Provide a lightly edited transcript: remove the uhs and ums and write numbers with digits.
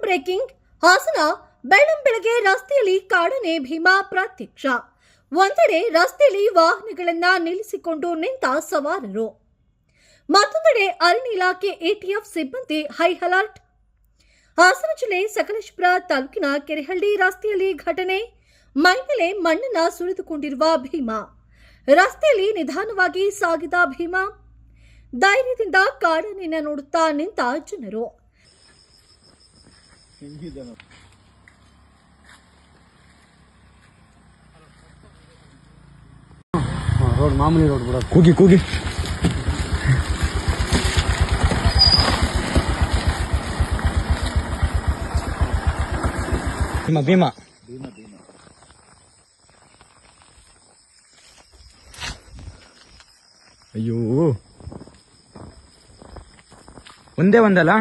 Breaking Hassan ಬೆಳ್ಳಂಬೆಳಗ್ಗೆ ರಸ್ತೆಯಲ್ಲಿ ಕಾಡನೆ ಭೀಮಾ ಪ್ರತ್ಯಕ್ಷ. ಒಂದೆಡೆ ರಸ್ತೆಯಲ್ಲಿ ವಾಹನಗಳನ್ನ ನಿಲ್ಲಿಸಿಕೊಂಡು ನಿಂತ ಸವಾರರು, ಮತ್ತೊಂದೆಡೆ ಅರಣ್ಯ ಇಲಾಖೆ ಎಟಿಎಫ್ ಸಿಬ್ಬಂದಿ ಹೈ ಅಲರ್ಟ್. ಹಾಸನ ಜಿಲ್ಲೆ ಸಕಲೇಶಪುರ ತಾಲೂಕಿನ ಕೆರೆಹಳ್ಳಿ ರಸ್ತೆಯಲ್ಲಿ ಘಟನೆ. ಮೈಮೇಲೆ ಮಣ್ಣನ್ನ ಸುರಿದುಕೊಂಡಿರುವ ಭೀಮಾ. ರಸ್ತೆಯಲ್ಲಿ ನಿಧಾನವಾಗಿ ಸಾಗಿದ ಭೀಮಾ. ಧೈರ್ಯದಿಂದ ಕಾಡನೆಯನ್ನು ನೋಡುತ್ತಾ ನಿಂತ ಜನರು. ರೋಡ್ ಮಾಮೂಲಿ ರೋಡ್ ಬಿಡ ಕೂಗಿ ಕೂಗಿ ಭೀಮಾ ಭೀಮಾ ಅಯ್ಯೋ ಒಂದೇ ಒಂದಲ್ಲ.